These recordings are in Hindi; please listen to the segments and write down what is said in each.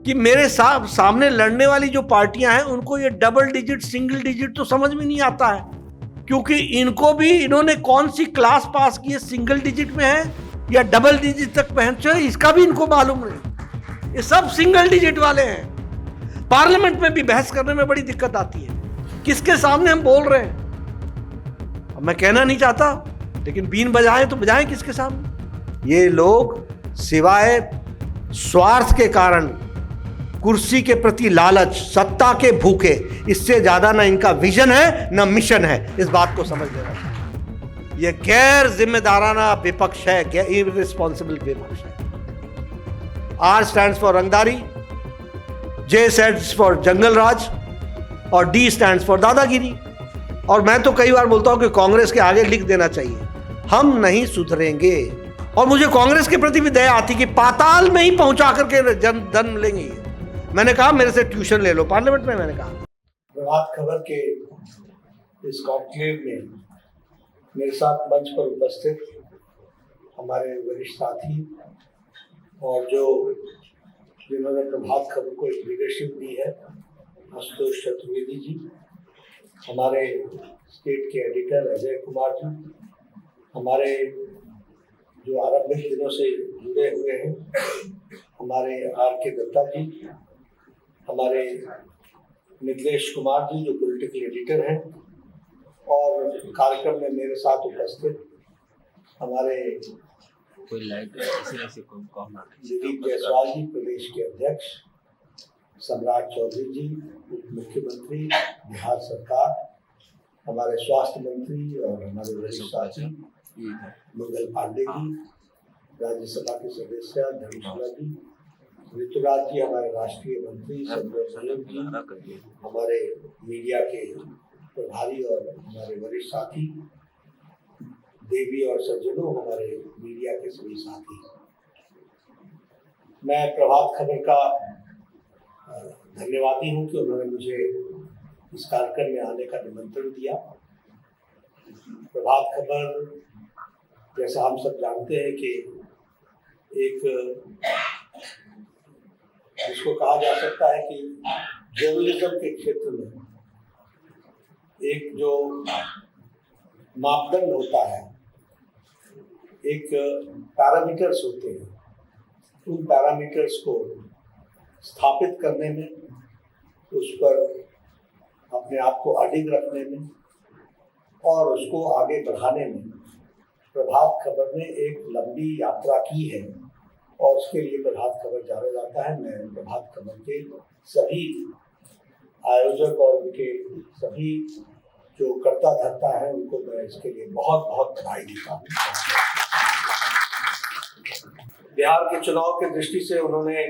कि मेरे सामने लड़ने वाली जो पार्टियां हैं उनको ये डबल डिजिट सिंगल डिजिट तो समझ में नहीं आता है, क्योंकि इनको भी इन्होंने कौन सी क्लास पास की है, सिंगल डिजिट में है या डबल डिजिट तक पहुंचे, इसका भी इनको मालूम नहीं। ये सब सिंगल डिजिट वाले हैं। पार्लियामेंट में भी बहस करने में बड़ी दिक्कत आती है, किसके सामने हम बोल रहे हैं। अब मैं कहना नहीं चाहता, लेकिन बीन बजाएं तो बजाएं किसके सामने। ये लोग सिवाय स्वार्थ के कारण, कुर्सी के प्रति लालच, सत्ता के भूखे, इससे ज्यादा ना इनका विजन है ना मिशन है। इस बात को समझ लेना। यह गैर जिम्मेदाराना विपक्ष है, गैर इररिस्पॉन्सिबल विपक्ष है। R स्टैंड्स फॉर रंगदारी, J स्टैंड्स फॉर जंगल राज और D स्टैंड्स फॉर दादागिरी। और मैं तो कई बार बोलता हूं कि कांग्रेस के आगे लिख देना चाहिए, हम नहीं सुधरेंगे। और मुझे कांग्रेस के प्रति भी दया आती कि पाताल में ही पहुंचा करके धन मिलेंगे। मैंने कहा मेरे से ट्यूशन ले लो पार्लियामेंट में। मैंने कहा प्रभात खबर के इस कॉन्क्लेव में मेरे साथ मंच पर उपस्थित हमारे वरिष्ठ साथी और जिन्होंने प्रभात खबर को एक लीडरशिप दी है, आशुतोष चतुर्वेदी जी, हमारे स्टेट के एडिटर अजय कुमार जी, हमारे जो आरंभिक दिनों से जुड़े हुए हैं हमारे R.K. दत्ता जी, हमारे मिथिलेश कुमार जी जो पॉलिटिकल एडिटर हैं, और कार्यक्रम में मेरे साथ उपस्थित हमारे दिलीप जायसवाल जी प्रदेश के अध्यक्ष, सम्राट चौधरी जी उप मुख्यमंत्री बिहार सरकार, हमारे स्वास्थ्य मंत्री और हमारे वरिष्ठ साथी मंगल पांडे जी, राज्यसभा के सदस्य धर्मशाला जी, ऋतुराज जी हमारे राष्ट्रीय मंत्री, संजय मलिक जी हमारे मीडिया के प्रभारी और हमारे वरिष्ठ साथी, देवी और सज्जनों हमारे मीडिया के सभी साथी। मैं प्रभात खबर का धन्यवादी हूं कि उन्होंने मुझे इस कार्यक्रम में आने का निमंत्रण दिया। प्रभात खबर, जैसा हम सब जानते हैं कि एक जिसको कहा जा सकता है कि जर्नलिज्म के क्षेत्र में एक जो मापदंड होता है, एक पैरामीटर्स होते हैं, उन पैरामीटर्स को स्थापित करने में, उस पर अपने आप को अडिग रखने में और उसको आगे बढ़ाने में प्रभात खबर ने एक लंबी यात्रा की है और उसके लिए प्रभात खबर जाना जाता है। मैं प्रभात खबर के सभी आयोजक और उनके सभी जो कर्ता धर्ता है उनको मैं इसके लिए बहुत बहुत बधाई देता हूँ। बिहार के चुनाव की दृष्टि से उन्होंने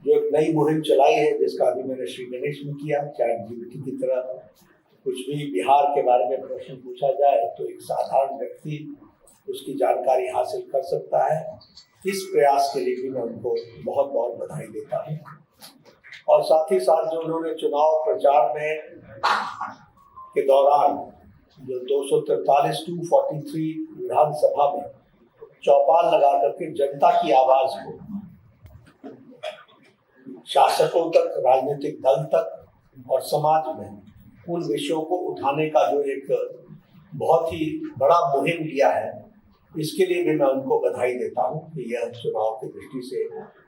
जो एक नई मुहिम चलाई है, जिसका अभी मैंने श्री गणेश में किया, ChatGPT की तरह कुछ भी बिहार के बारे में प्रश्न पूछा जाए तो एक साधारण व्यक्ति उसकी जानकारी हासिल कर सकता है। इस प्रयास के लिए भी मैं उनको बहुत बहुत बधाई देता हूँ। और साथ ही साथ जो उन्होंने चुनाव प्रचार में के दौरान जो 243 विधानसभा में चौपाल लगा करके जनता की आवाज को शासकों तक, राजनीतिक दल तक और समाज में उन विषयों को उठाने का जो एक बहुत ही बड़ा मुहिम लिया है, इसके लिए भी मैं उनको बधाई देता हूँ कि यह चुनाव की दृष्टि से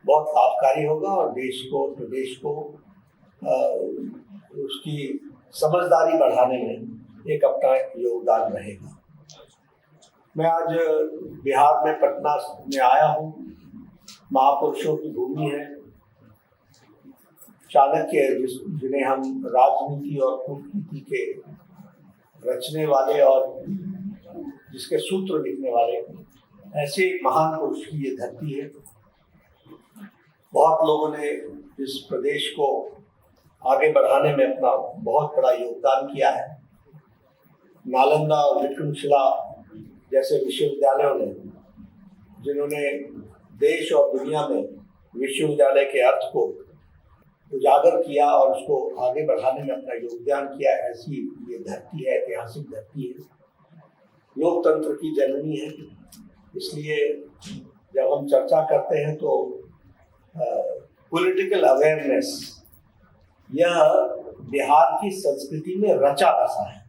बहुत लाभकारी होगा और देश को, प्रदेश को उसकी समझदारी बढ़ाने में एक अपना योगदान रहेगा। मैं आज बिहार में पटना में आया हूँ। महापुरुषों की भूमि है। चाणक्य जिन्हें हम राजनीति और कूटनीति के रचने वाले और जिसके सूत्र लिखने वाले ऐसे महान पुरुष की ये धरती है। बहुत लोगों ने इस प्रदेश को आगे बढ़ाने में अपना बहुत बड़ा योगदान किया है। नालंदा और विक्रमशिला जैसे विश्वविद्यालयों ने, जिन्होंने देश और दुनिया में विश्वविद्यालय के अर्थ को उजागर किया और उसको आगे बढ़ाने में अपना योगदान किया, ऐसी ये धरती है, ऐतिहासिक धरती है, लोकतंत्र की जननी है। इसलिए जब हम चर्चा करते हैं तो पॉलिटिकल अवेयरनेस, यह बिहार की संस्कृति में रचा बसा है।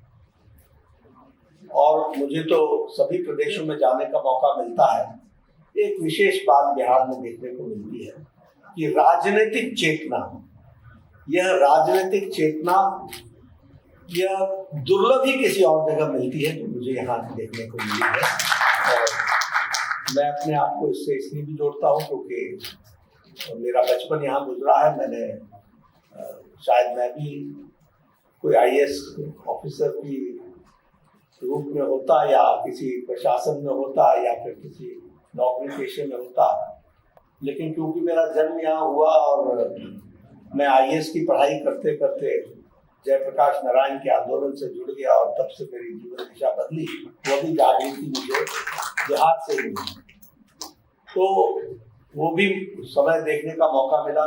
और मुझे तो सभी प्रदेशों में जाने का मौका मिलता है। एक विशेष बात बिहार में देखने को मिलती है कि राजनीतिक चेतना, यह राजनीतिक चेतना यह दुर्लभ ही किसी और जगह मिलती है जो मुझे यहाँ देखने को मिली है। और मैं अपने आप को इससे इसलिए भी जोड़ता हूँ क्योंकि मेरा बचपन यहाँ गुजरा है। मैंने शायद मैं भी कोई IAS ऑफिसर की रूप में होता या किसी प्रशासन में होता या फिर किसी नौकरी पेशे में होता, लेकिन क्योंकि मेरा जन्म यहाँ हुआ और मैं IAS की पढ़ाई करते करते जयप्रकाश नारायण के आंदोलन से जुड़ गया और तब से मेरी जीवन दिशा बदली। वो भी जागृति मुझे बिहार से ही मिली, तो वो भी समय देखने का मौका मिला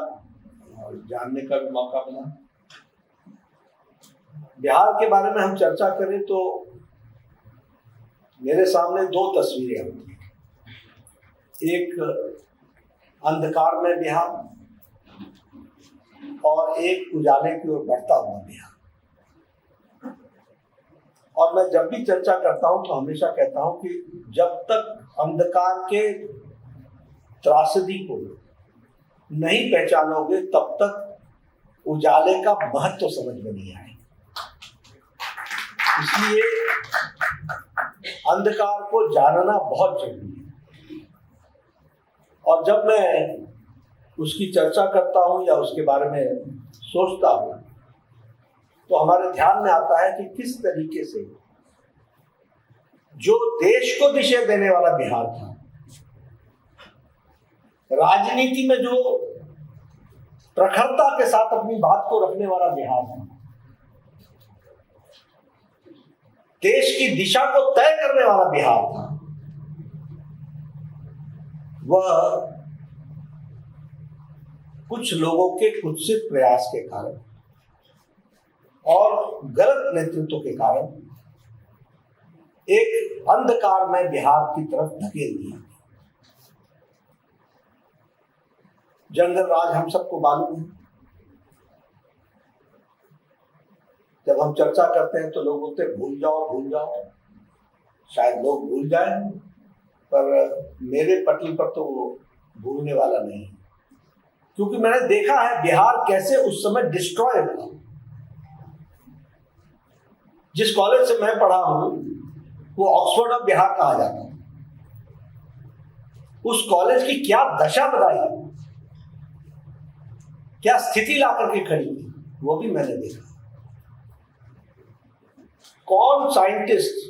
और जानने का भी मौका मिला। बिहार के बारे में हम चर्चा करें तो मेरे सामने दो तस्वीरें होती हैं। एक अंधकार में बिहार और एक उजाले की ओर बढ़ता हुआ बिहार। और मैं जब भी चर्चा करता हूं तो हमेशा कहता हूं कि जब तक अंधकार के त्रासदी को नहीं पहचानोगे तब तक उजाले का महत्व समझ में नहीं आएगा। इसलिए अंधकार को जानना बहुत जरूरी है। और जब मैं उसकी चर्चा करता हूं या उसके बारे में सोचता हूं तो हमारे ध्यान में आता है कि किस तरीके से जो देश को दिशा देने वाला बिहार था, राजनीति में जो प्रखरता के साथ अपनी बात को रखने वाला बिहार था, देश की दिशा को तय करने वाला बिहार था, वह कुछ लोगों के कुत्सित प्रयास के कारण और गलत नेतृत्व के कारण एक अंधकार में बिहार की तरफ धकेल दिया। जंगल राज हम सबको मालूम है। जब हम चर्चा करते हैं तो लोग बोलते हैं भूल जाओ भूल जाओ। शायद लोग भूल जाएं, पर मेरे पटल पर तो वो भूलने वाला नहीं, क्योंकि मैंने देखा है बिहार कैसे उस समय डिस्ट्रॉय हुआ। जिस कॉलेज से मैं पढ़ा हूं वो ऑक्सफोर्ड ऑफ बिहार कहा जाता है। उस कॉलेज की क्या दशा बताई, क्या स्थिति ला करके खड़ी हुई, वो भी मैंने देखा। कौन साइंटिस्ट,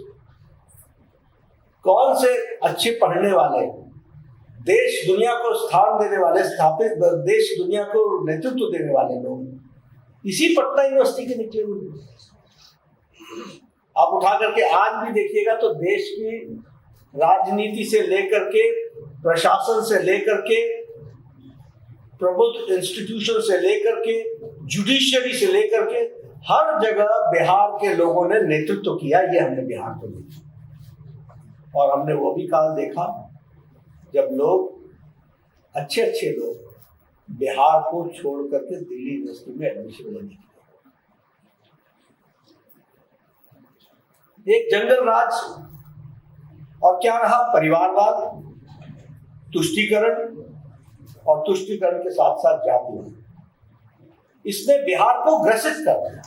कौन से अच्छे पढ़ने वाले, देश दुनिया को स्थान देने वाले, स्थापित देश दुनिया को नेतृत्व देने वाले लोग इसी पटना यूनिवर्सिटी के निकले हुए। आप उठा करके आज भी देखिएगा तो देश की राजनीति से लेकर के, प्रशासन से लेकर के, प्रबुद्ध इंस्टीट्यूशन से लेकर के, जुडिशियरी से लेकर के, हर जगह बिहार के लोगों ने नेतृत्व किया। ये हमने बिहार को देखा। और हमने वो भी काल देखा जब लोग अच्छे अच्छे लोग बिहार को छोड़ करके दिल्ली यूनिवर्सिटी में एडमिशन लेने गए। एक जंगल राज और क्या रहा, परिवारवाद, तुष्टीकरण और तुष्टीकरण के साथ साथ जातिवाद। इसने बिहार को ग्रसित कर दिया,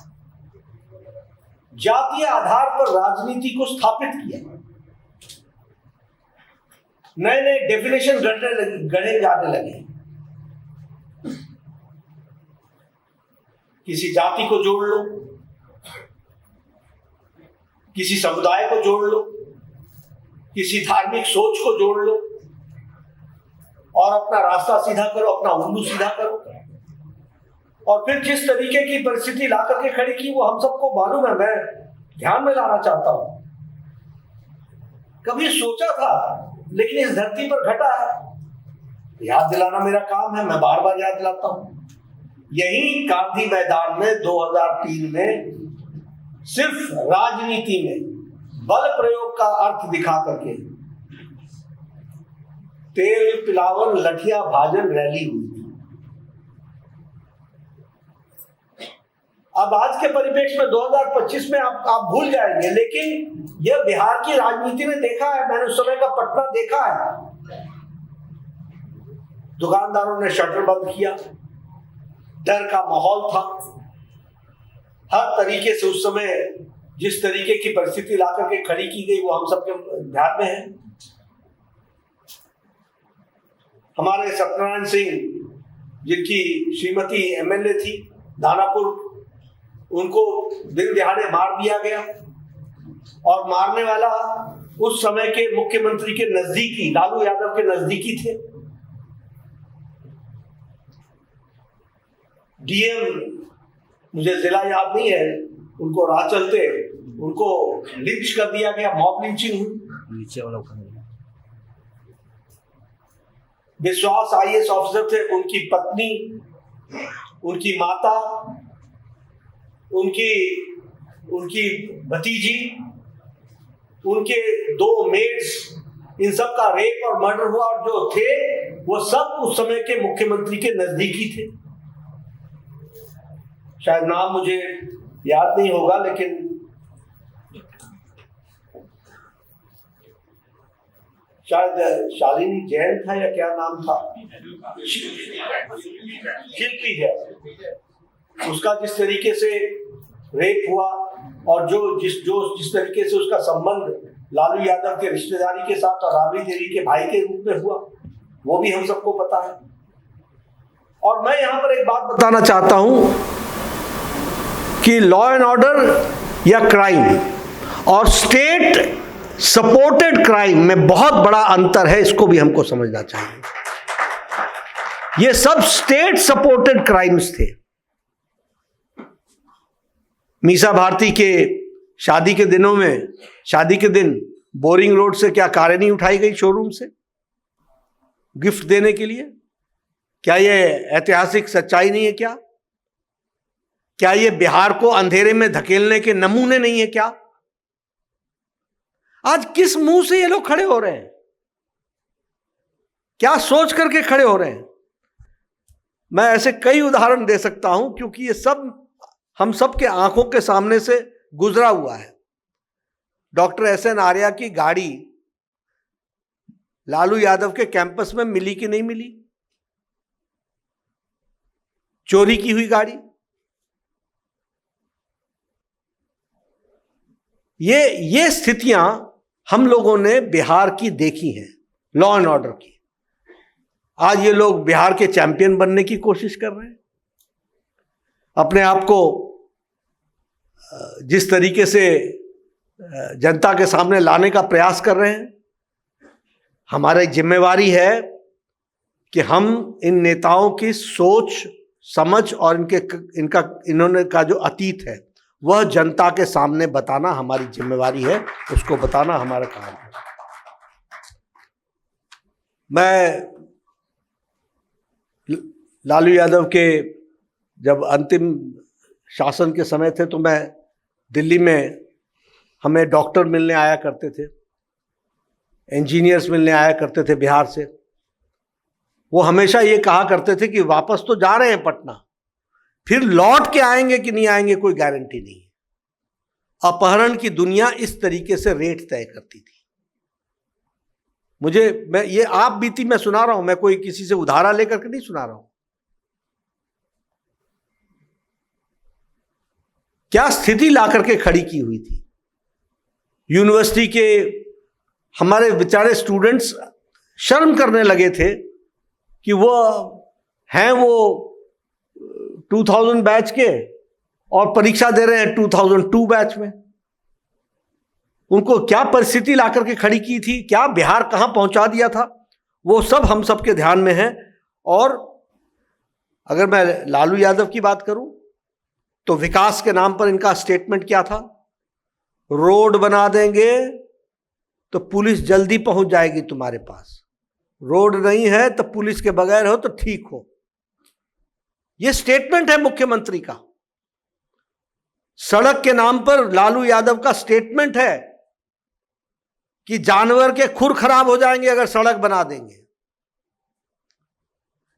जातीय आधार पर राजनीति को स्थापित किया, नए नए डेफिनेशन गढ़े जाने लगे। किसी जाति को जोड़ लो, किसी समुदाय को जोड़ लो, किसी धार्मिक सोच को जोड़ लो और अपना रास्ता सीधा करो, अपना उल्लू सीधा करो। और फिर जिस तरीके की परिस्थिति ला करके खड़ी की वो हम सबको मालूम है। मैं ध्यान में लाना चाहता हूं, कभी सोचा था लेकिन इस धरती पर घटा है। याद दिलाना मेरा काम है, मैं बार बार याद दिलाता हूं। यही गांधी मैदान में 2003 में सिर्फ राजनीति में बल प्रयोग का अर्थ दिखा करके तेल पिलावन लठिया भाजन रैली हुई थी। अब आज के परिप्रेक्ष्य में 2025 में आप भूल जाएंगे, लेकिन यह बिहार की राजनीति में देखा है, मैंने उस समय का पटना देखा है। दुकानदारों ने शटर बंद किया, डर का माहौल था, हर तरीके से उस समय जिस तरीके की परिस्थिति लाकर के खड़ी की गई वो हम सबके ध्यान में है। हमारे सत्यनारायण सिंह, जिनकी श्रीमती एमएलए थी दानापुर, उनको दिन दिहाड़े मार दिया गया, और मारने वाला उस समय के मुख्यमंत्री के नजदीकी, लालू यादव के नजदीकी थे। डीएम, मुझे जिला याद नहीं है, उनको राह चलते उनको लिंच कर दिया गया, मॉब लिंचिंग हुई। नीचे वाला विश्वास आईएएस ऑफिसर थे, उनकी पत्नी, उनकी माता, उनकी भतीजी, उनके 2 मेड्स, इन सब का रेप और मर्डर हुआ, और जो थे वो सब उस समय के मुख्यमंत्री के नजदीकी थे। शायद नाम मुझे याद नहीं होगा, लेकिन शायद शालिनी जैन था या क्या नाम था, शिल्पी है। उसका जिस तरीके से रेप हुआ, और जिस तरीके से उसका संबंध लालू यादव के रिश्तेदारी के साथ और राबड़ी देवी के भाई के रूप में हुआ, वो भी हम सबको पता है। और मैं यहां पर एक बात बताना चाहता हूं कि लॉ एंड ऑर्डर या क्राइम और स्टेट सपोर्टेड क्राइम में बहुत बड़ा अंतर है, इसको भी हमको समझना चाहिए। ये सब स्टेट सपोर्टेड क्राइम्स थे। मीसा भारती के शादी के दिनों में, शादी के दिन बोरिंग रोड से क्या कारें नहीं उठाई गई शोरूम से गिफ्ट देने के लिए? क्या यह ऐतिहासिक सच्चाई नहीं है? क्या ये बिहार को अंधेरे में धकेलने के नमूने नहीं है क्या? आज किस मुंह से ये लोग खड़े हो रहे हैं? क्या सोच करके खड़े हो रहे हैं? मैं ऐसे कई उदाहरण दे सकता हूं, क्योंकि ये सब हम सब के आंखों के सामने से गुजरा हुआ है। डॉक्टर एसएन आर्या की गाड़ी लालू यादव के कैंपस में मिली कि नहीं मिली? चोरी की हुई गाड़ी। ये स्थितियां हम लोगों ने बिहार की देखी हैं, लॉ एंड ऑर्डर की। आज ये लोग बिहार के चैंपियन बनने की कोशिश कर रहे हैं, अपने आप को जिस तरीके से जनता के सामने लाने का प्रयास कर रहे हैं। हमारी जिम्मेवारी है कि हम इन नेताओं की सोच समझ और इन्होंने का जो अतीत है वह जनता के सामने बताना हमारी जिम्मेवारी है, उसको बताना हमारा काम है। मैं लालू यादव के जब अंतिम शासन के समय थे तो मैं दिल्ली में, हमें डॉक्टर मिलने आया करते थे, इंजीनियर्स मिलने आया करते थे बिहार से। वो हमेशा ये कहा करते थे कि वापस तो जा रहे हैं पटना, फिर लौट के आएंगे कि नहीं आएंगे कोई गारंटी नहीं। अपहरण की दुनिया इस तरीके से रेट तय करती थी। मैं ये आप बीती मैं सुना रहा हूं, मैं कोई किसी से उधारा लेकर के नहीं सुना रहा हूं। क्या स्थिति ला करके खड़ी की हुई थी। यूनिवर्सिटी के हमारे बेचारे स्टूडेंट्स शर्म करने लगे थे कि वो 2000 बैच के और परीक्षा दे रहे हैं 2002 बैच में। उनको क्या परिस्थिति ला करके खड़ी की थी, क्या बिहार कहां पहुंचा दिया था, वो सब हम सबके ध्यान में है। और अगर मैं लालू यादव की बात करूं तो विकास के नाम पर इनका स्टेटमेंट क्या था? रोड बना देंगे तो पुलिस जल्दी पहुंच जाएगी तुम्हारे पास, रोड नहीं है तो पुलिस के बगैर हो तो ठीक हो। यह स्टेटमेंट है मुख्यमंत्री का। सड़क के नाम पर लालू यादव का स्टेटमेंट है कि जानवर के खुर खराब हो जाएंगे अगर सड़क बना देंगे।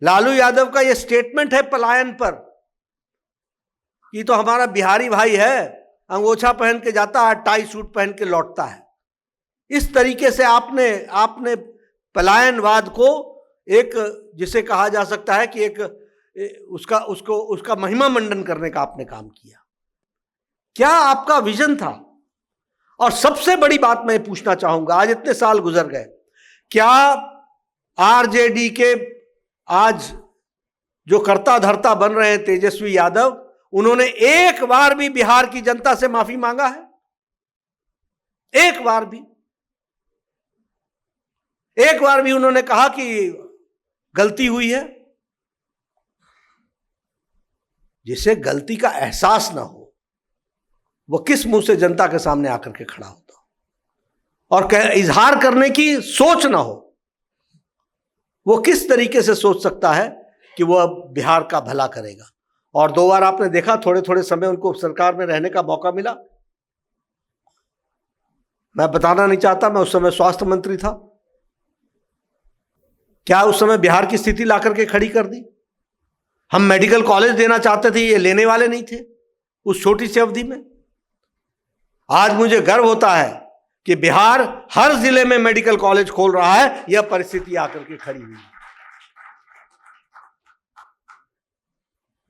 लालू यादव का यह स्टेटमेंट है पलायन पर कि तो हमारा बिहारी भाई है, अंगोछा पहन के जाता है, टाई सूट पहन के लौटता है। इस तरीके से आपने पलायनवाद को एक, जिसे कहा जा सकता है कि एक उसका महिमा मंडन करने का आपने काम किया। क्या आपका विजन था? और सबसे बड़ी बात मैं पूछना चाहूंगा, आज इतने साल गुजर गए, क्या आरजेडी के आज जो कर्ता धर्ता बन रहे हैं तेजस्वी यादव, उन्होंने एक बार भी बिहार की जनता से माफी मांगा है? एक बार भी? एक बार भी उन्होंने कहा कि गलती हुई है? जिसे गलती का एहसास ना हो, वो किस मुंह से जनता के सामने आकर के खड़ा होता, और इजहार करने की सोच ना हो, वो किस तरीके से सोच सकता है कि वो अब बिहार का भला करेगा? और 2 बार आपने देखा, थोड़े थोड़े समय उनको सरकार में रहने का मौका मिला। मैं बताना नहीं चाहता, मैं उस समय स्वास्थ्य मंत्री था। क्या उस समय बिहार की स्थिति लाकर के खड़ी कर दी? हम मेडिकल कॉलेज देना चाहते थे, ये लेने वाले नहीं थे उस छोटी सी अवधि में। आज मुझे गर्व होता है कि बिहार हर जिले में मेडिकल कॉलेज खोल रहा है। यह परिस्थिति आकर के खड़ी हुई है।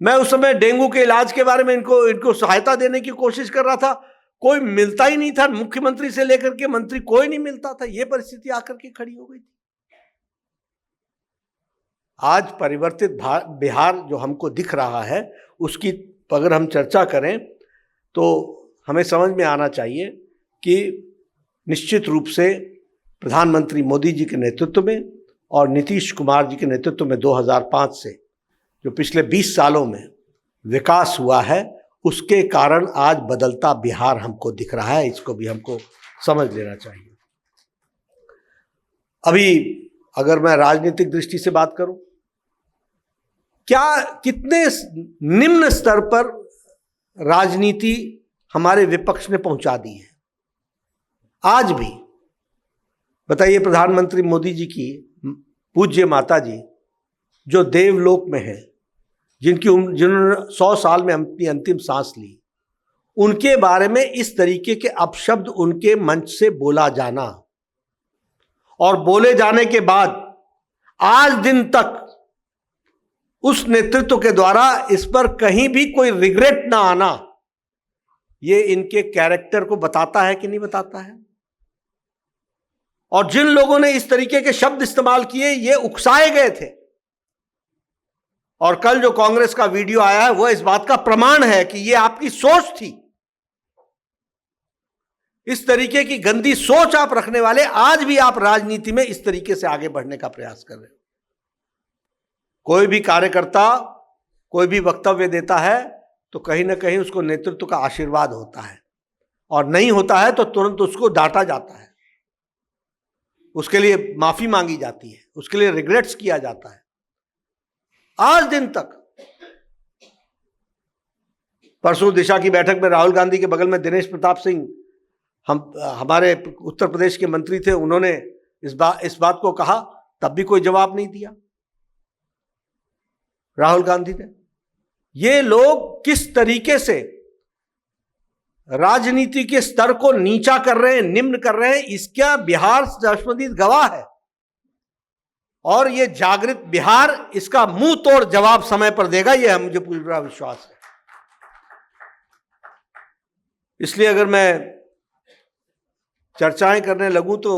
मैं उस समय डेंगू के इलाज के बारे में इनको सहायता देने की कोशिश कर रहा था, कोई मिलता ही नहीं था, मुख्यमंत्री से लेकर के मंत्री कोई नहीं मिलता था। यह परिस्थिति आकर के खड़ी हो गई थी। आज परिवर्तित बिहार जो हमको दिख रहा है, उसकी अगर हम चर्चा करें तो हमें समझ में आना चाहिए कि निश्चित रूप से प्रधानमंत्री मोदी जी के नेतृत्व में और नीतीश कुमार जी के नेतृत्व में 2005 से जो पिछले 20 सालों में विकास हुआ है, उसके कारण आज बदलता बिहार हमको दिख रहा है। इसको भी हमको समझ लेना चाहिए। अभी अगर मैं राजनीतिक दृष्टि से बात करूं, क्या कितने निम्न स्तर पर राजनीति हमारे विपक्ष ने पहुंचा दी है। आज भी बताइए, प्रधानमंत्री मोदी जी की पूज्य माता जी जो देवलोक में है, जिन्होंने 100 साल में अपनी अंतिम सांस ली, उनके बारे में इस तरीके के अपशब्द उनके मंच से बोला जाना, और बोले जाने के बाद आज दिन तक उस नेतृत्व के द्वारा इस पर कहीं भी कोई रिग्रेट ना आना, ये इनके कैरेक्टर को बताता है कि नहीं बताता है? और जिन लोगों ने इस तरीके के शब्द इस्तेमाल किए, ये उकसाए गए थे। और कल जो कांग्रेस का वीडियो आया है, वह इस बात का प्रमाण है कि ये आपकी सोच थी। इस तरीके की गंदी सोच आप रखने वाले, आज भी आप राजनीति में इस तरीके से आगे बढ़ने का प्रयास कर रहे हो। कोई भी कार्यकर्ता कोई भी वक्तव्य देता है तो कहीं ना कहीं उसको नेतृत्व का आशीर्वाद होता है, और नहीं होता है तो तुरंत उसको डांटा जाता है, उसके लिए माफी मांगी जाती है, उसके लिए रिग्रेट्स किया जाता है। आज दिन तक, परसों दिशा की बैठक में राहुल गांधी के बगल में दिनेश प्रताप सिंह, हमारे उत्तर प्रदेश के मंत्री थे, उन्होंने इस बात को कहा, तब भी कोई जवाब नहीं दिया राहुल गांधी ने। ये लोग किस तरीके से राजनीति के स्तर को नीचा कर रहे हैं, निम्न कर रहे हैं, इसका बिहार राष्ट्रपति गवाह है। और ये जागृत बिहार इसका मुंह तोड़ जवाब समय पर देगा, यह मुझे पूरा विश्वास है। इसलिए अगर मैं चर्चाएं करने लगूं तो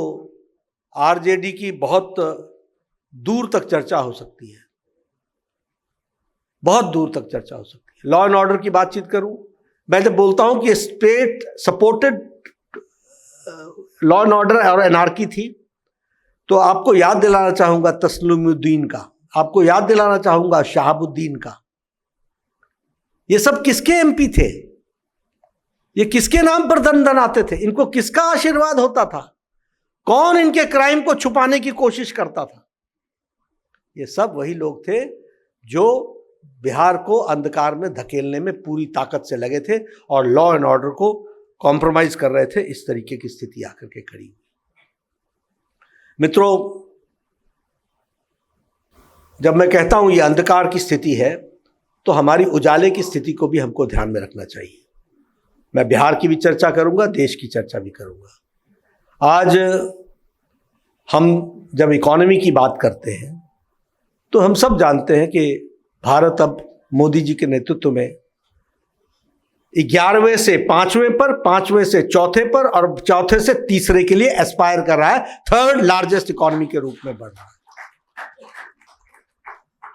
आरजेडी की बहुत दूर तक चर्चा हो सकती है, बहुत दूर तक चर्चा हो सकती है। लॉ एंड ऑर्डर की बातचीत करूं, मैं जब बोलता हूं कि state supported law and order और एनार्की थी, तो आपको याद दिलाना चाहूंगा तस्लीमुद्दीन का, आपको याद दिलाना चाहूंगा शहाबुद्दीन का। ये सब किसके एमपी थे? ये किसके नाम पर दन दन आते थे? इनको किसका आशीर्वाद होता था? कौन इनके क्राइम को छुपाने की कोशिश करता था? ये सब वही लोग थे जो बिहार को अंधकार में धकेलने में पूरी ताकत से लगे थे और लॉ एंड ऑर्डर को कॉम्प्रोमाइज कर रहे थे। इस तरीके की स्थिति आकर के खड़ी हुई। मित्रों, जब मैं कहता हूं ये अंधकार की स्थिति है, तो हमारी उजाले की स्थिति को भी हमको ध्यान में रखना चाहिए। मैं बिहार की भी चर्चा करूंगा, देश की चर्चा भी करूंगा। आज हम जब इकोनॉमी की बात करते हैं तो हम सब जानते हैं कि भारत अब मोदी जी के नेतृत्व में 11वें से 5वें पर, 5वें से चौथे पर और चौथे से तीसरे के लिए एस्पायर कर रहा है, थर्ड लार्जेस्ट इकोनॉमी के रूप में बढ़ रहा है।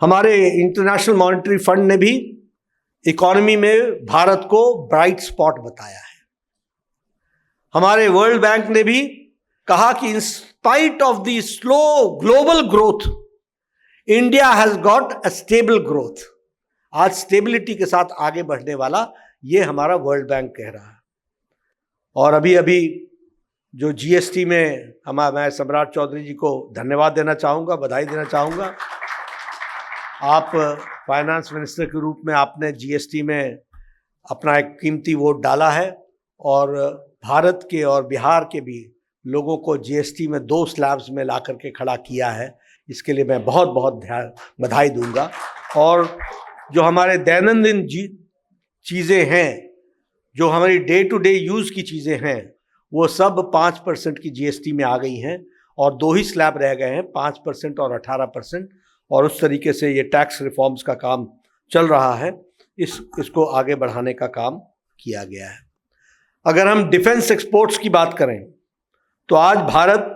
हमारे इंटरनेशनल मॉनेटरी फंड ने भी इकोनॉमी में भारत को ब्राइट स्पॉट बताया है। हमारे वर्ल्ड बैंक ने भी कहा कि in spite of the slow global growth, India has got a stable growth. आज स्टेबिलिटी के साथ आगे बढ़ने वाला ये हमारा वर्ल्ड बैंक कह रहा है। और अभी अभी जो जीएसटी में मैं सम्राट चौधरी जी को धन्यवाद देना चाहूँगा, बधाई देना चाहूँगा। आप फाइनेंस मिनिस्टर के रूप में आपने जीएसटी में अपना एक कीमती वोट डाला है और भारत के और बिहार के भी लोगों को जीएसटी में 2 स्लैब्स में ला करके खड़ा किया है। इसके लिए मैं बहुत बहुत बधाई दूंगा। और जो हमारे दैनंदिन चीज़ें हैं, जो हमारी डे टू डे यूज़ की चीज़ें हैं, वो सब 5% की जीएसटी में आ गई हैं और 2 ही स्लैब रह गए हैं, 5% और 18%। और उस तरीके से ये टैक्स रिफॉर्म्स का काम चल रहा है, इसको आगे बढ़ाने का काम किया गया है। अगर हम डिफेंस एक्सपोर्ट्स की बात करें तो आज भारत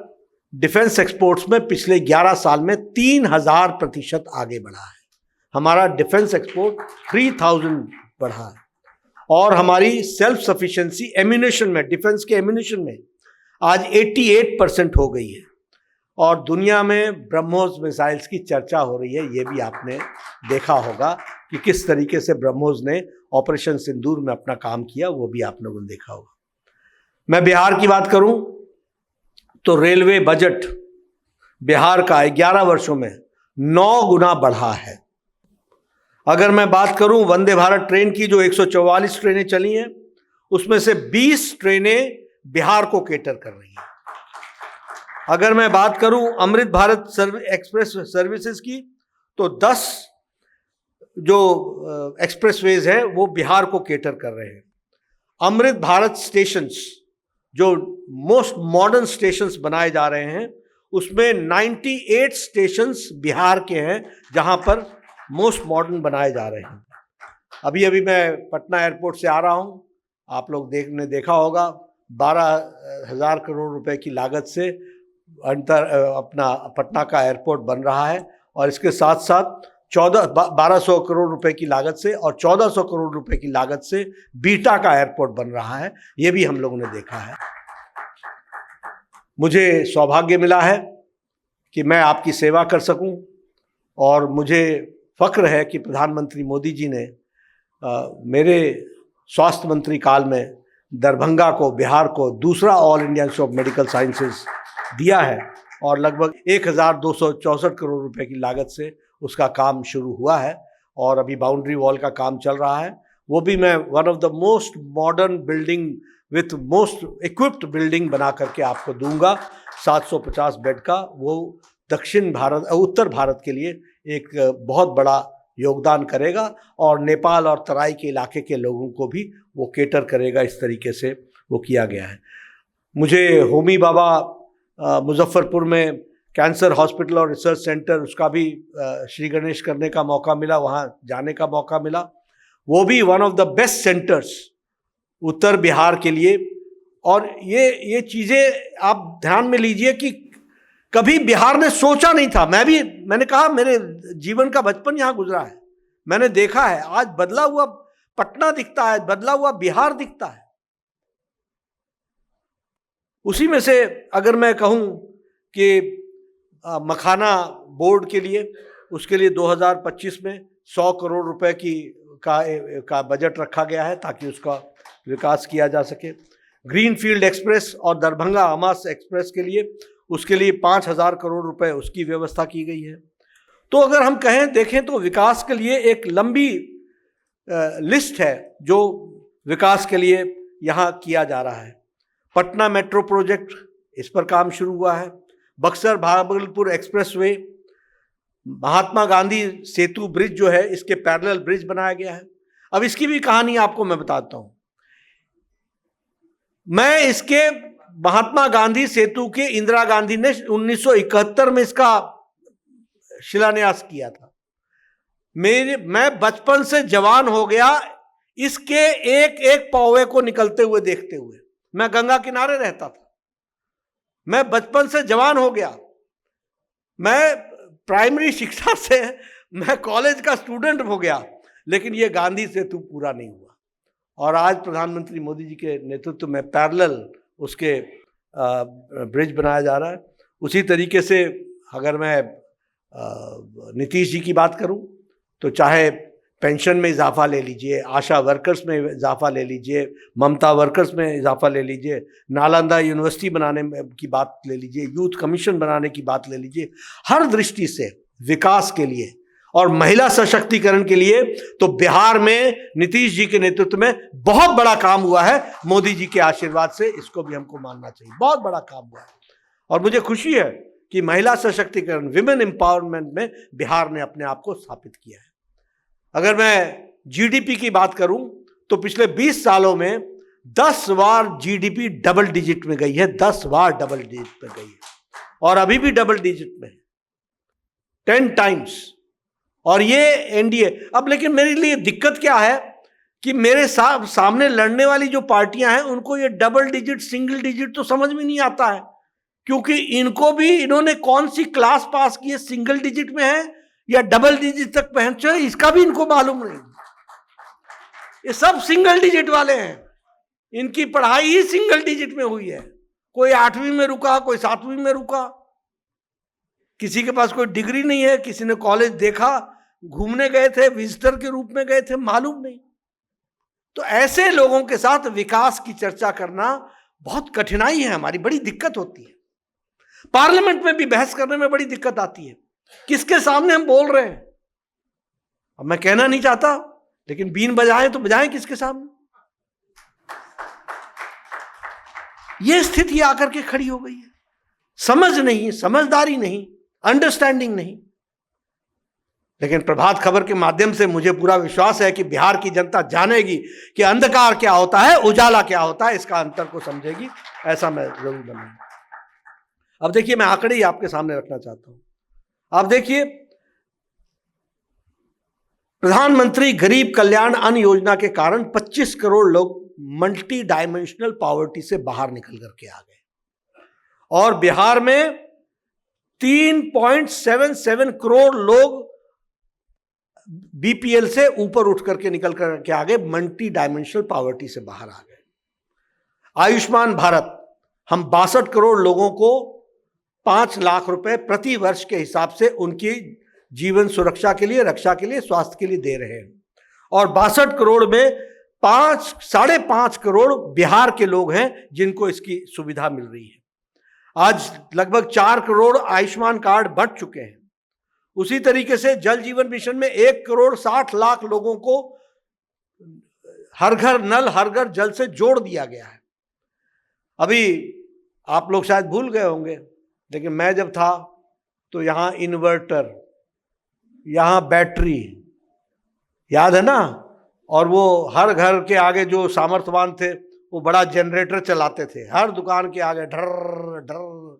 डिफेंस एक्सपोर्ट्स में पिछले 11 साल में 3000% आगे बढ़ा है। हमारा डिफेंस एक्सपोर्ट 3000 बढ़ा है और हमारी सेल्फ सफिशिएंसी एम्यूनिशन में, डिफेंस के एम्यूनिशन में आज 88% हो गई है। और दुनिया में ब्रह्मोस मिसाइल्स की चर्चा हो रही है, ये भी आपने देखा होगा कि किस तरीके से ब्रह्मोस ने ऑपरेशन सिंदूर में अपना काम किया, वो भी आप लोगों ने देखा होगा। मैं बिहार की बात करूं तो रेलवे बजट बिहार का 11 वर्षों में 9 गुना बढ़ा है। अगर मैं बात करूं वंदे भारत ट्रेन की, जो 144 ट्रेनें चली हैं, उसमें से 20 ट्रेनें बिहार को केटर कर रही हैं। अगर मैं बात करूं अमृत भारत एक्सप्रेस सर्विसेज की, तो 10 जो एक्सप्रेसवेज है वो बिहार को केटर कर रहे हैं। अमृत भारत स्टेशंस, जो मोस्ट मॉडर्न स्टेशंस बनाए जा रहे हैं, उसमें 98 स्टेशंस बिहार के हैं जहां पर मोस्ट मॉडर्न बनाए जा रहे हैं। अभी अभी मैं पटना एयरपोर्ट से आ रहा हूं, आप लोग देखा होगा 12,000 करोड़ रुपए की लागत से अपना पटना का एयरपोर्ट बन रहा है। और इसके साथ साथ 1200 करोड़ रुपए की लागत से और 1400 करोड़ रुपए की लागत से बीटा का एयरपोर्ट बन रहा है, ये भी हम लोगों ने देखा है। मुझे सौभाग्य मिला है कि मैं आपकी सेवा कर सकूं और मुझे फक्र है कि प्रधानमंत्री मोदी जी ने मेरे स्वास्थ्य मंत्री काल में दरभंगा को, बिहार को दूसरा all India institute of medical sciences दिया है और लगभग 1264 करोड़ रुपए की लागत से उसका काम शुरू हुआ है और अभी बाउंड्री वॉल का काम चल रहा है। वो भी मैं one of the most modern building with most equipped building बना करके आपको दूंगा, 750 बेड का। वो उत्तर भारत के लिए एक बहुत बड़ा योगदान करेगा और नेपाल और तराई के इलाके के लोगों को भी वो केटर करेगा। इस तरीके से वो किया गया है। मुझे होमी बाबा मुजफ्फरपुर में कैंसर हॉस्पिटल और रिसर्च सेंटर, उसका भी श्री गणेश करने का मौका मिला, वहाँ जाने का मौका मिला। वो भी one of the best centres उत्तर बिहार के लिए। और ये चीज़ें आप ध्यान में लीजिए कि कभी बिहार ने सोचा नहीं था। मैंने कहा मेरे जीवन का बचपन यहाँ गुजरा है, मैंने देखा है आज बदला हुआ पटना दिखता है, बदला हुआ बिहार दिखता है। उसी में से अगर मैं कहूँ कि मखाना बोर्ड के लिए, उसके लिए 2025 में 100 करोड़ रुपए का बजट रखा गया है ताकि उसका विकास किया जा सके। ग्रीनफील्ड एक्सप्रेस और दरभंगा आमास एक्सप्रेस के लिए, उसके लिए 5,000 करोड़ रुपए उसकी व्यवस्था की गई है। तो अगर हम देखें तो विकास के लिए एक लंबी लिस्ट है जो विकास के लिए यहाँ किया जा रहा है। पटना मेट्रो प्रोजेक्ट, इस पर काम शुरू हुआ है। बक्सर भागलपुर एक्सप्रेसवे, महात्मा गांधी सेतु ब्रिज जो है, इसके पैरेलल ब्रिज बनाया गया है। अब इसकी भी कहानी आपको मैं बताता हूं। मैं इसके महात्मा गांधी सेतु के इंदिरा गांधी ने 1971 में इसका शिलान्यास किया था। मैं बचपन से जवान हो गया इसके एक एक पौवे को निकलते हुए देखते हुए। मैं गंगा किनारे रहता था, मैं बचपन से जवान हो गया। मैं प्राइमरी शिक्षा से मैं कॉलेज का स्टूडेंट हो गया, लेकिन ये गांधी सेतु पूरा नहीं हुआ। और आज प्रधानमंत्री मोदी जी के नेतृत्व में पैरेलल उसके ब्रिज बनाया जा रहा है। उसी तरीके से अगर मैं नीतीश जी की बात करूं तो चाहे पेंशन में इजाफा ले लीजिए, आशा वर्कर्स में इजाफा ले लीजिए, ममता वर्कर्स में इजाफा ले लीजिए, नालंदा यूनिवर्सिटी बनाने की बात ले लीजिए, यूथ कमीशन बनाने की बात ले लीजिए, हर दृष्टि से विकास के लिए और महिला सशक्तिकरण के लिए तो बिहार में नीतीश जी के नेतृत्व में बहुत बड़ा काम हुआ है। मोदी जी के आशीर्वाद से इसको भी हमको मानना चाहिए, बहुत बड़ा काम हुआ है। और मुझे खुशी है कि महिला सशक्तिकरण, विमेन एम्पावरमेंट में बिहार ने अपने आप को स्थापित किया है। अगर मैं जीडीपी की बात करूं तो पिछले 20 सालों में 10 बार जीडीपी डबल डिजिट में गई है, 10 बार डबल डिजिट में गई है और अभी भी डबल डिजिट में है, 10 टाइम्स। और ये एनडीए। अब लेकिन मेरे लिए दिक्कत क्या है कि मेरे सामने लड़ने वाली जो पार्टियां हैं उनको ये डबल डिजिट, सिंगल डिजिट तो समझ में नहीं आता है, क्योंकि इनको भी इन्होंने कौन सी क्लास पास की है, सिंगल डिजिट में है या डबल डिजिट तक पहुंचे, इसका भी इनको मालूम नहीं। ये सब सिंगल डिजिट वाले हैं, इनकी पढ़ाई ही सिंगल डिजिट में हुई है। कोई 8वीं में रुका, कोई 7वीं में रुका, किसी के पास कोई डिग्री नहीं है, किसी ने कॉलेज देखा, घूमने गए थे, विजिटर के रूप में गए थे, मालूम नहीं। तो ऐसे लोगों के साथ विकास की चर्चा करना बहुत कठिनाई है, हमारी बड़ी दिक्कत होती है। पार्लियामेंट में भी बहस करने में बड़ी दिक्कत आती है, किसके सामने हम बोल रहे हैं। अब मैं कहना नहीं चाहता, लेकिन बीन बजाएं तो बजाएं किसके सामने। यह स्थिति आकर के खड़ी हो गई है। समझ नहीं, समझदारी नहीं, अंडरस्टैंडिंग नहीं। लेकिन प्रभात खबर के माध्यम से मुझे पूरा विश्वास है कि बिहार की जनता जानेगी कि अंधकार क्या होता है, उजाला क्या होता है, इसका अंतर को समझेगी। ऐसा मैं जरूर बनूंगा। अब देखिए, मैं आंकड़े ही आपके सामने रखना चाहता हूं। आप देखिए, प्रधानमंत्री गरीब कल्याण अन्न योजना के कारण 25 करोड़ लोग मल्टी डायमेंशनल पॉवर्टी से बाहर निकल करके आ गए और बिहार में 3.77 करोड़ लोग बीपीएल से ऊपर उठ करके निकल करके आ गए, मल्टी डायमेंशनल पॉवर्टी से बाहर आ गए। आयुष्मान भारत, हम 62 करोड़ लोगों को 5 लाख रुपए प्रति वर्ष के हिसाब से उनकी जीवन सुरक्षा के लिए, रक्षा के लिए, स्वास्थ्य के लिए दे रहे हैं। और 62 करोड़ में 5.5 करोड़ बिहार के लोग हैं जिनको इसकी सुविधा मिल रही है। आज लगभग 4 करोड़ आयुष्मान कार्ड बढ़ चुके हैं। उसी तरीके से जल जीवन मिशन में 1 करोड़ 60 लाख लोगों को हर घर नल, हर घर जल से जोड़ दिया गया है। अभी आप लोग शायद भूल गए होंगे, लेकिन मैं जब था तो यहां इन्वर्टर, यहां बैटरी, याद है ना, और वो हर घर के आगे जो सामर्थ्यवान थे वो बड़ा जनरेटर चलाते थे, हर दुकान के आगे ढर ढर।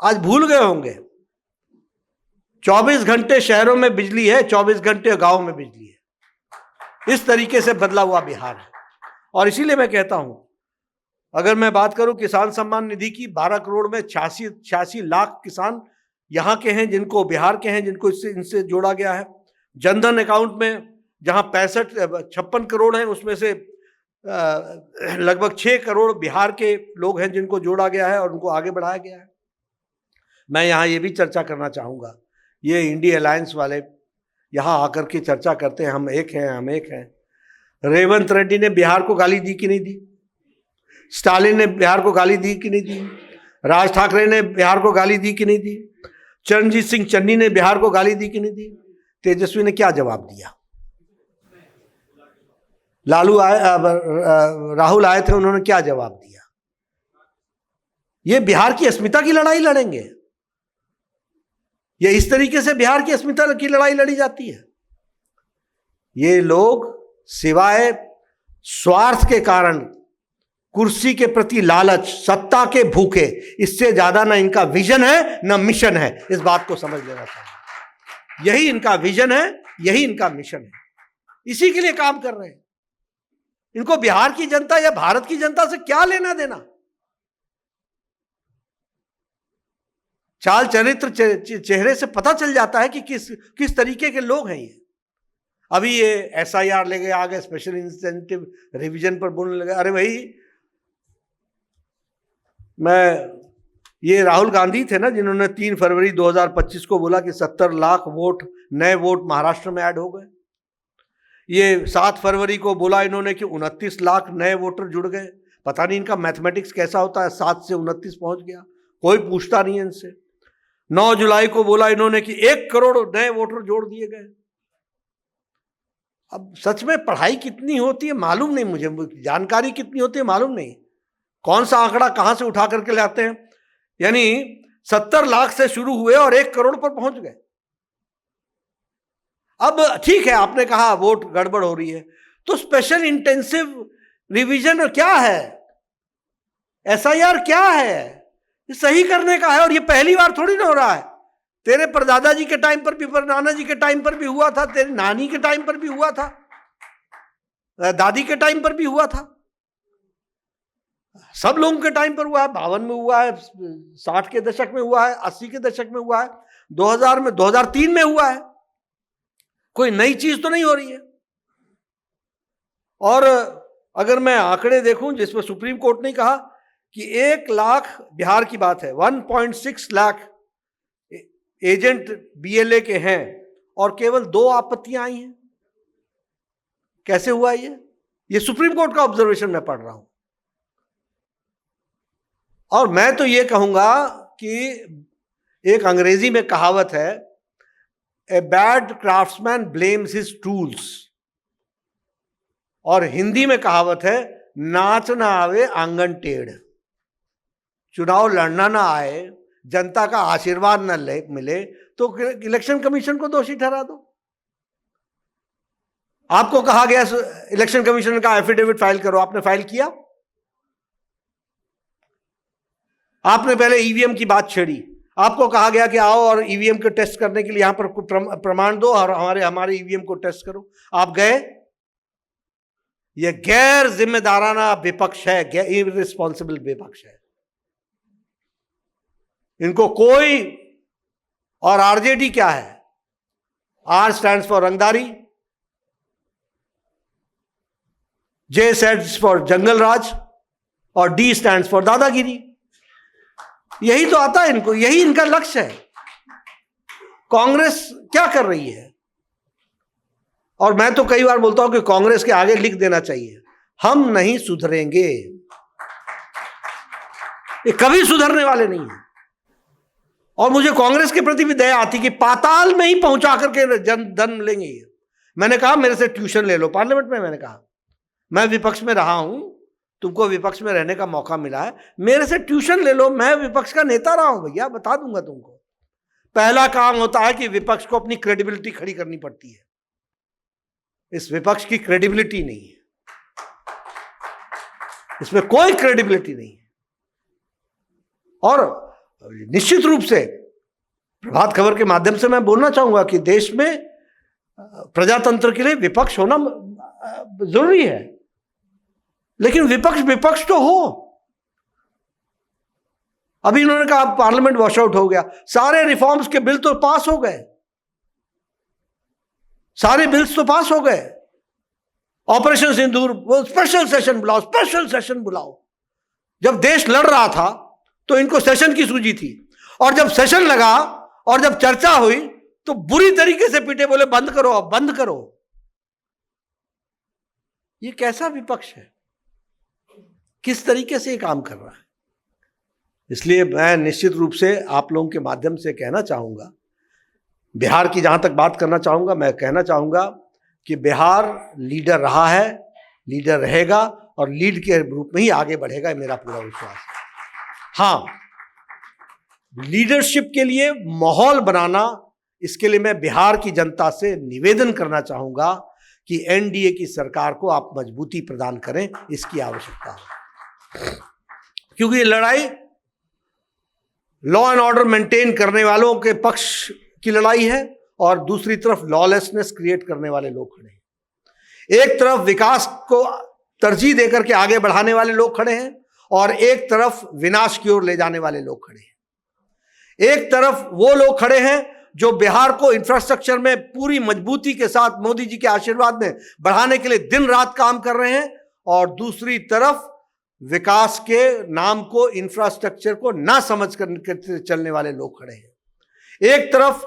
आज भूल गए होंगे। 24 घंटे शहरों में बिजली है, 24 घंटे गांव में बिजली है। इस तरीके से बदला हुआ बिहार है। और इसीलिए मैं कहता हूं, अगर मैं बात करूं किसान सम्मान निधि की, 12 करोड़ में 86 लाख किसान यहां के हैं, जिनको बिहार के हैं, जिनको इनसे जोड़ा गया है। जनधन अकाउंट में जहां 56 करोड़ हैं, उसमें से लगभग 6 करोड़ बिहार के लोग हैं जिनको जोड़ा गया है और उनको आगे बढ़ाया गया है। मैं यहां ये भी चर्चा करना चाहूंगा, ये इंडिया अलायंस वाले यहां आकर के चर्चा करते हैं, हम एक हैं, हम एक हैं। रेवंत रेड्डी ने बिहार को गाली दी कि नहीं दी? स्टालिन ने बिहार को गाली दी कि नहीं दी? राज ठाकरे ने बिहार को गाली दी कि नहीं दी? चरणजीत सिंह चन्नी ने बिहार को गाली दी कि नहीं दी? तेजस्वी ने क्या जवाब दिया? राहुल आए थे, उन्होंने क्या जवाब दिया? ये बिहार की अस्मिता की लड़ाई लड़ेंगे। ये इस तरीके से बिहार की अस्मिता की लड़ाई लड़ी जाती है? ये लोग सिवाय स्वार्थ के कारण, कुर्सी के प्रति लालच, सत्ता के भूखे, इससे ज्यादा ना इनका विजन है ना मिशन है। इस बात को समझ लेना चाहिए। यही इनका विजन है, यही इनका मिशन है, इसी के लिए काम कर रहे हैं। इनको बिहार की जनता या भारत की जनता से क्या लेना देना? चाल चरित्र चेहरे से पता चल जाता है कि किस तरीके के लोग हैं ये। अभी ये SIR लेके आ गए, स्पेशल इंसेंटिव रिवीजन पर बोलने लगे। अरे भाई, ये राहुल गांधी थे ना जिन्होंने 3 फरवरी 2025 को बोला कि 70 लाख नए वोट महाराष्ट्र में ऐड हो गए। ये 7 फरवरी को बोला इन्होंने कि 29 लाख नए वोटर जुड़ गए। पता नहीं इनका मैथमेटिक्स कैसा होता है, 7 से 29 पहुंच गया, कोई पूछता नहीं है इनसे। 9 जुलाई को बोला इन्होंने कि 1 करोड़ नए वोटर जोड़ दिए गए। अब सच में पढ़ाई कितनी होती है मालूम नहीं मुझे, जानकारी कितनी होती है मालूम नहीं, कौन सा आंकड़ा कहां से उठा करके लाते हैं। यानी 70 लाख से शुरू हुए और 1 करोड़ पर पहुंच गए। अब ठीक है, आपने कहा वोट गड़बड़ हो रही है, तो स्पेशल इंटेंसिव रिवीजन क्या है, SIR क्या है? ये सही करने का है। और ये पहली बार थोड़ी ना हो रहा है। तेरे परदादा जी के टाइम पर भी, परनाना जी के टाइम पर भी हुआ था, तेरी नानी के टाइम पर भी हुआ था, दादी के टाइम पर भी हुआ था, सब लोगों के टाइम पर हुआ है। 52 में हुआ है, 60 के दशक में हुआ है, 80 के दशक में हुआ है, 2000 में, 2003 में हुआ है। कोई नई चीज तो नहीं हो रही है। और अगर मैं आंकड़े देखूं जिसमें सुप्रीम कोर्ट ने कहा कि 1 लाख, बिहार की बात है, 1.6 लाख एजेंट BLA के हैं और केवल 2 आपत्तियां आई हैं। कैसे हुआ ये सुप्रीम कोर्ट का ऑब्जर्वेशन मैं पढ़ रहा हूं। और मैं तो ये कहूंगा कि एक अंग्रेजी में कहावत है, a bad craftsman blames his tools, और हिंदी में कहावत है, नाच ना आवे आंगन टेढ़। चुनाव लड़ना ना आए, जनता का आशीर्वाद न मिले तो इलेक्शन कमीशन को दोषी ठहरा दो। आपको कहा गया इलेक्शन कमीशन का एफिडेविट फाइल करो, आपने फाइल किया? आपने पहले EVM की बात छेड़ी। आपको कहा गया कि आओ और EVM को टेस्ट करने के लिए यहां पर प्रमाण दो और हमारे EVM को टेस्ट करो। आप गए? यह गैर जिम्मेदाराना विपक्ष है, इररिस्पॉन्सिबल विपक्ष है। इनको कोई, और RJD क्या है? R स्टैंड्स फॉर रंगदारी, J स्टैंड्स फॉर जंगल राज और D स्टैंड्स फॉर दादागिरी। यही तो आता है इनको, यही इनका लक्ष्य है। कांग्रेस क्या कर रही है? और मैं तो कई बार बोलता हूं कि कांग्रेस के आगे लिख देना चाहिए, हम नहीं सुधरेंगे। ये कभी सुधरने वाले नहीं है। और मुझे कांग्रेस के प्रति भी दया आती कि पाताल में ही पहुंचा करके धन लेंगे ये। मैंने कहा मेरे से ट्यूशन ले लो पार्लियामेंट में। मैंने कहा मैं विपक्ष में रहा हूं, तुमको विपक्ष में रहने का मौका मिला है, मेरे से ट्यूशन ले लो, मैं विपक्ष का नेता रहा हूं भैया, बता दूंगा तुमको। पहला काम होता है कि विपक्ष को अपनी क्रेडिबिलिटी खड़ी करनी पड़ती है। इस विपक्ष की क्रेडिबिलिटी नहीं है, इसमें कोई क्रेडिबिलिटी नहीं है। और निश्चित रूप से प्रभात खबर के माध्यम से मैं बोलना चाहूंगा कि देश में प्रजातंत्र के लिए विपक्ष होना जरूरी है, लेकिन विपक्ष तो हो। अभी इन्होंने कहा पार्लियामेंट वॉश आउट हो गया, सारे रिफॉर्म्स के बिल तो पास हो गए, सारे बिल्स तो पास हो गए। ऑपरेशन सिंदूर, वो स्पेशल सेशन बुलाओ। जब देश लड़ रहा था तो इनको सेशन की सूझी थी, और जब सेशन लगा और जब चर्चा हुई तो बुरी तरीके से पीटे, बोले बंद करो, अब बंद करो। ये कैसा विपक्ष है? किस तरीके से ये काम कर रहा है? इसलिए मैं निश्चित रूप से आप लोगों के माध्यम से कहना चाहूंगा, बिहार की जहां तक बात करना चाहूंगा, मैं कहना चाहूंगा कि बिहार लीडर रहा है, लीडर रहेगा और लीड के रूप में ही आगे बढ़ेगा, मेरा पूरा विश्वास है। हाँ, लीडरशिप के लिए माहौल बनाना, इसके लिए मैं बिहार की जनता से निवेदन करना चाहूंगा कि एनडीए की सरकार को आप मजबूती प्रदान करें, इसकी आवश्यकता है। क्योंकि ये लड़ाई लॉ एंड ऑर्डर मेंटेन करने वालों के पक्ष की लड़ाई है और दूसरी तरफ लॉलेसनेस क्रिएट करने वाले लोग खड़े हैं। एक तरफ विकास को तरजीह देकर के आगे बढ़ाने वाले लोग खड़े हैं और एक तरफ विनाश की ओर ले जाने वाले लोग खड़े हैं। एक तरफ वो लोग खड़े हैं जो बिहार को इंफ्रास्ट्रक्चर में पूरी मजबूती के साथ मोदी जी के आशीर्वाद में बढ़ाने के लिए दिन रात काम कर रहे हैं, और दूसरी तरफ विकास के नाम को, इंफ्रास्ट्रक्चर को ना समझ कर चलने वाले लोग खड़े हैं। एक तरफ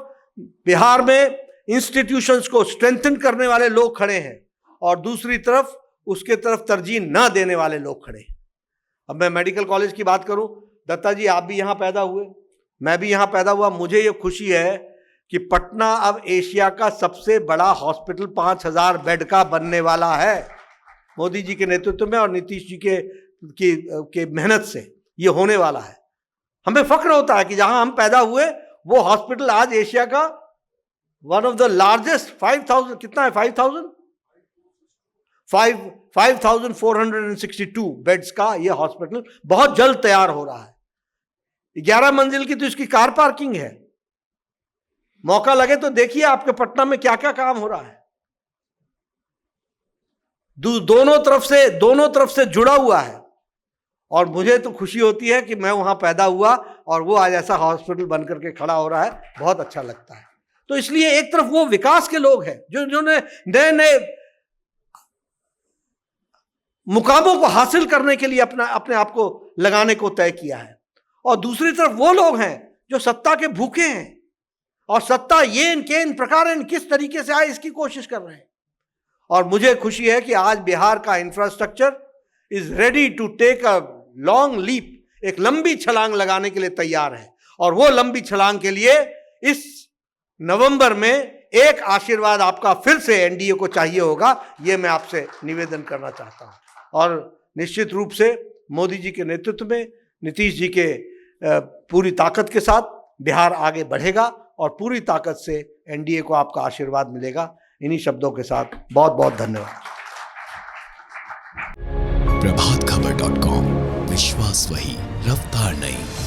बिहार में इंस्टीट्यूशंस को स्ट्रेंथन करने वाले लोग खड़े हैं और दूसरी तरफ उसके तरफ तरजीह ना देने वाले लोग खड़े हैं। अब मैं मेडिकल कॉलेज की बात करूं, दत्ता जी आप भी यहां पैदा हुए, मैं भी यहां पैदा हुआ। मुझे ये खुशी है कि पटना अब एशिया का सबसे बड़ा हॉस्पिटल 5000 बेड का बनने वाला है, मोदी जी के नेतृत्व में और नीतीश जी के मेहनत से ये होने वाला है। हमें फख्र होता है कि जहां हम पैदा हुए वो हॉस्पिटल आज एशिया का वन ऑफ द लार्जेस्ट 5000 कितना है 5462 बेड्स का ये हॉस्पिटल बहुत जल्द तैयार हो रहा है। 11 मंजिल की तो इसकी कार पार्किंग है। मौका लगे तो देखिए आपके पटना में क्या क्या काम हो रहा है। दोनों तरफ से जुड़ा हुआ है और मुझे तो खुशी होती है कि मैं वहां पैदा हुआ और वो आज ऐसा हॉस्पिटल बनकर के खड़ा हो रहा है, बहुत अच्छा लगता है। तो इसलिए एक तरफ वो विकास के लोग हैं जिन्होंने नए नए मुकामों को हासिल करने के लिए अपने आप को लगाने को तय किया है, और दूसरी तरफ वो लोग हैं जो सत्ता के भूखे हैं और सत्ता ये इन प्रकार किस तरीके से आए इसकी कोशिश कर रहे हैं। और मुझे खुशी है कि आज बिहार का infrastructure is ready to take a long leap, एक लंबी छलांग लगाने के लिए तैयार है। और वो लंबी छलांग के लिए इस नवंबर में एक आशीर्वाद आपका फिर से एनडीए को चाहिए होगा, ये मैं आपसे निवेदन करना चाहता हूं। और निश्चित रूप से मोदी जी के नेतृत्व में, नीतीश जी के पूरी ताकत के साथ बिहार आगे बढ़ेगा और पूरी ताकत से एनडीए को आपका आशीर्वाद मिलेगा। इन्हीं शब्दों के साथ बहुत बहुत धन्यवाद। प्रभातखबर.com, विश्वास वही, रफ्तार नहीं।